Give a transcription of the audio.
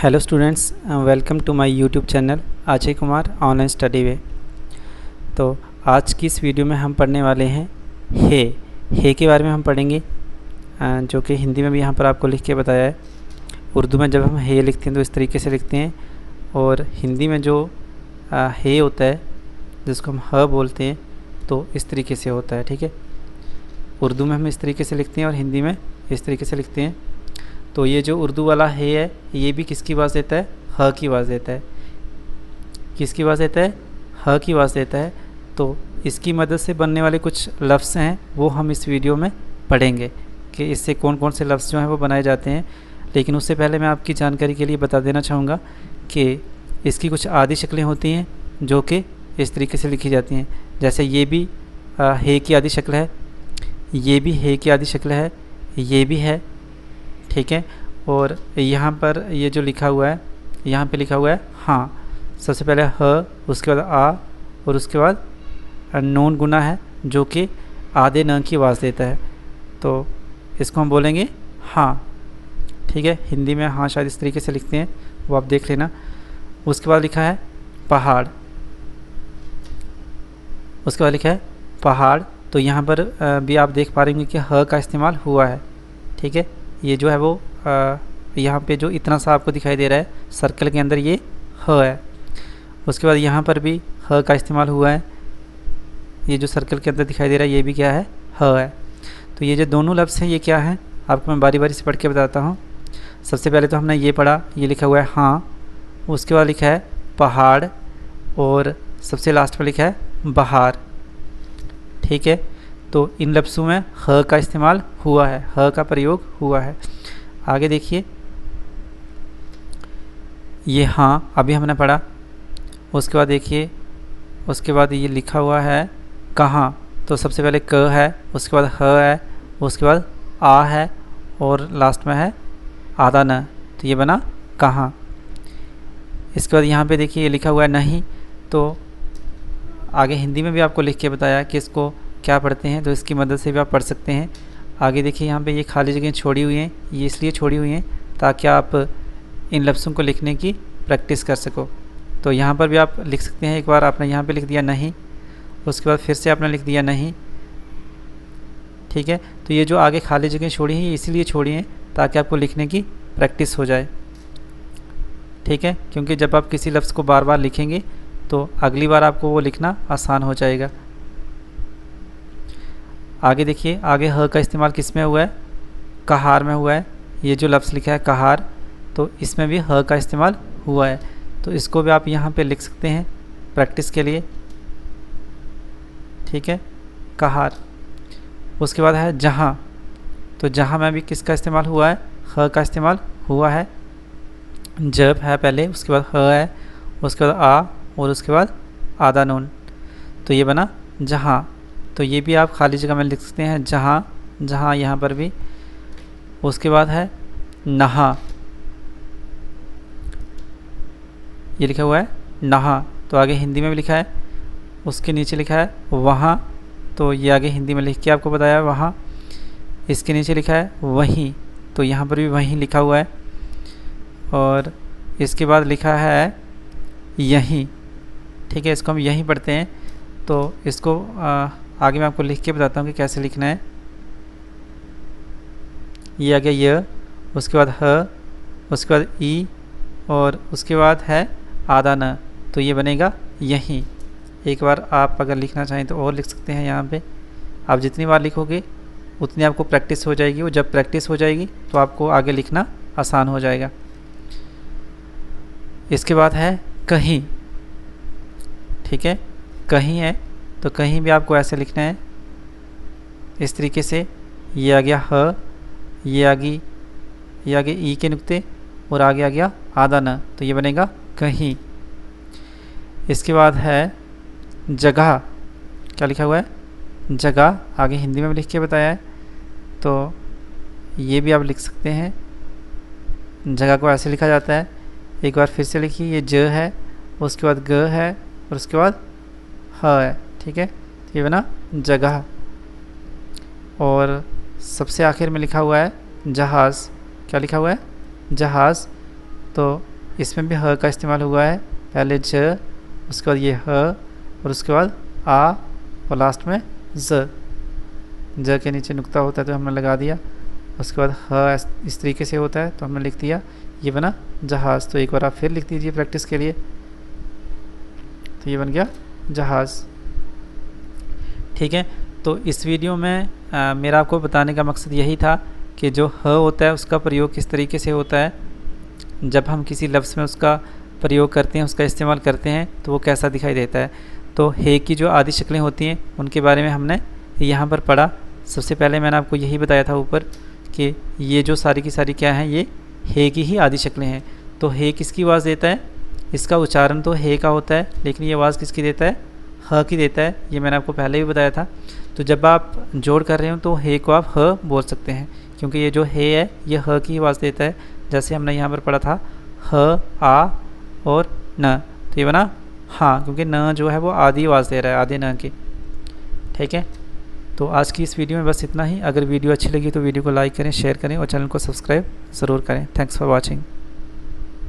Hello students, welcome to my YouTube channel Ajay Kumar online study way. तो आज की इस वीडियो में हम पढ़ने वाले हैं हे के बारे में हम पढ़ेंगे, जो कि हिंदी में भी यहाँ पर आपको लिख के बताया है। उर्दू में जब हम हे लिखते हैं तो इस तरीके से लिखते हैं, और हिंदी में जो हे होता है जिसको हम ह बोलते हैं तो इस तरीके से होता है। ठीक है, उर्दू में हम इस तरीके से लिखते हैं और हिंदी में इस तरीके से लिखते हैं। तो ये जो उर्दू वाला हे है ये भी किसकी आवाज़ देता है? ह की आवाज़ देता है। किसकी आवाज़ देता है? ह की आवाज़ देता है। तो इसकी मदद से बनने वाले कुछ लफ्ज़ हैं वो हम इस वीडियो में पढ़ेंगे कि इससे कौन कौन से लफ्ज़ जो हैं वो बनाए जाते हैं। लेकिन उससे पहले मैं आपकी जानकारी के लिए बता देना चाहूँगा कि इसकी कुछ आदि शक्लें होती हैं जो कि इस तरीके से लिखी जाती हैं। जैसे ये भी हे की आदि शक्ल है, ये भी हे की आदि शक्ल है, ये भी है। ठीक है, और यहाँ पर ये जो लिखा हुआ है, यहाँ पे लिखा हुआ है हाँ। सबसे पहले ह, उसके बाद आ, और उसके बाद नून गुना है जो कि आधे न की आवाज़ देता है। तो इसको हम बोलेंगे हाँ। ठीक है, हिंदी में हाँ शायद इस तरीके से लिखते हैं, वो आप देख लेना। उसके बाद लिखा है पहाड़, उसके बाद लिखा है पहाड़। तो यहाँ पर भी आप देख पा रहे होंगे कि ह का इस्तेमाल हुआ है। ठीक है, ये जो है वो यहाँ पे जो इतना सा आपको दिखाई दे रहा है सर्कल के अंदर ये ह है। उसके बाद यहाँ पर भी ह का इस्तेमाल हुआ है, ये जो सर्कल के अंदर दिखाई दे रहा है ये भी क्या है? ह है। तो ये जो दोनों लफ्ज़ हैं ये क्या है आपको मैं बारी बारी से पढ़ के बताता हूँ। सबसे पहले तो हमने ये पढ़ा, ये लिखा हुआ है हाँ। उसके बाद लिखा है पहाड़, और सबसे लास्ट में लिखा है बहार। ठीक है, तो इन लफ्ज़ों में ह का इस्तेमाल हुआ है, ह का प्रयोग हुआ है। आगे देखिए, ये हाँ अभी हमने पढ़ा। उसके बाद देखिए, उसके बाद ये लिखा हुआ है कहाँ। तो सबसे पहले क है, उसके बाद ह है, उसके बाद आ है, और लास्ट में है आधा न। तो ये बना कहाँ। इसके बाद यहाँ पे देखिए ये लिखा हुआ है नहीं। तो आगे हिंदी में भी आपको लिख के बताया कि इसको क्या पढ़ते हैं, तो इसकी मदद से भी आप पढ़ सकते हैं। आगे देखिए यहाँ पे ये खाली जगह छोड़ी हुई हैं, ये इसलिए छोड़ी हुई हैं ताकि आप इन लफ्ज़ों को लिखने की प्रैक्टिस कर सको। तो यहाँ पर भी आप लिख सकते हैं। एक बार आपने यहाँ पे लिख दिया नहीं, उसके बाद फिर से आपने लिख दिया नहीं। ठीक है, तो ये जो आगे खाली जगह छोड़ी हैं ये इसीलिए छोड़ी हैं ताकि आपको लिखने की प्रैक्टिस हो जाए। ठीक है, क्योंकि जब आप किसी लफ्ज़ को बार बार लिखेंगे तो अगली बार आपको वो लिखना आसान हो जाएगा। आगे देखिए, आगे ह का इस्तेमाल किस में हुआ है? कहार में हुआ है। ये जो लफ्ज़ लिखा है कहार, तो इसमें भी ह का इस्तेमाल हुआ है। तो इसको भी आप यहाँ पे लिख सकते हैं प्रैक्टिस के लिए। ठीक है, कहार। उसके बाद है जहाँ। तो जहाँ में भी किसका इस्तेमाल हुआ है? ह का इस्तेमाल हुआ है। जब है पहले, उसके बाद ह है, उसके बाद आ, और उसके बाद आधा नून। तो ये बना जहाँ। तो ये भी आप खाली जगह में लिख सकते हैं जहाँ, जहाँ यहाँ पर भी। उसके बाद है नहा, ये लिखा हुआ है नहा। तो आगे हिंदी में भी लिखा है, उसके नीचे लिखा है वहाँ। तो ये आगे हिंदी में लिख के आपको बताया वहाँ। इसके नीचे लिखा है वहीं, तो यहाँ पर भी वहीं लिखा हुआ है। और इसके बाद लिखा है यहीं। ठीक है, इसको हम यहीं पढ़ते हैं। तो इसको आगे मैं आपको लिख के बताता हूँ कि कैसे लिखना है। ये आ गया य, उसके बाद ह, उसके बाद ई, और उसके बाद है आधा न। तो ये बनेगा यहीं। एक बार आप अगर लिखना चाहें तो और लिख सकते हैं। यहाँ पे आप जितनी बार लिखोगे उतनी आपको प्रैक्टिस हो जाएगी, और जब प्रैक्टिस हो जाएगी तो आपको आगे लिखना आसान हो जाएगा। इसके बाद है कहीं। ठीक है, कहीं है, तो कहीं भी आपको ऐसे लिखना है इस तरीके से। ये आ गया ह, ये आगे ई के नुक्ते, और आगे आ गया आधा न। तो ये बनेगा कहीं। इसके बाद है जगह। क्या लिखा हुआ है? जगह। आगे हिंदी में भी लिख के बताया है, तो ये भी आप लिख सकते हैं। जगह को ऐसे लिखा जाता है। एक बार फिर से लिखिए, ये ज है, उसके बाद ग है, और उसके बाद ह है। ठीक है, ये बना जगह। और सबसे आखिर में लिखा हुआ है जहाज़। क्या लिखा हुआ है? जहाज़। तो इसमें भी ह का इस्तेमाल हुआ है, पहले ज, उसके बाद ये ह और उसके बाद आ और लास्ट में ज के नीचे नुक्ता होता है तो हमने लगा दिया। उसके बाद ह इस तरीके से होता है तो हमने लिख दिया, ये बना जहाज़। तो एक बार आप फिर लिख दीजिए प्रैक्टिस के लिए। तो ये बन गया जहाज़। ठीक है, तो इस वीडियो में मेरा आपको बताने का मकसद यही था कि जो ह होता है उसका प्रयोग किस तरीके से होता है, जब हम किसी लफ्ज़ में उसका प्रयोग करते हैं, उसका इस्तेमाल करते हैं तो वो कैसा दिखाई देता है। तो हे की जो आदि शक्लें होती हैं उनके बारे में हमने यहाँ पर पढ़ा। सबसे पहले मैंने आपको यही बताया था ऊपर कि ये जो सारी की सारी क्या हैं, ये हे की ही आदि शक्लें हैं। तो हे किसकी आवाज़ देता है, इसका उच्चारण तो हे का होता है, लेकिन ये आवाज़ किसकी देता है, ह की देता है। ये मैंने आपको पहले भी बताया था। तो जब आप जोड़ कर रहे हो तो हे को आप ह बोल सकते हैं, क्योंकि ये जो हे है ये ह की आवाज़ देता है। जैसे हमने यहाँ पर पढ़ा था ह, आ और न, तो ये बना हाँ, क्योंकि न जो है वो आधी आवाज़ दे रहा है, आधे न की। ठीक है, तो आज की इस वीडियो में बस इतना ही। अगर वीडियो अच्छी लगी तो वीडियो को लाइक करें, शेयर करें और चैनल को सब्सक्राइब ज़रूर करें। Thanks for watching.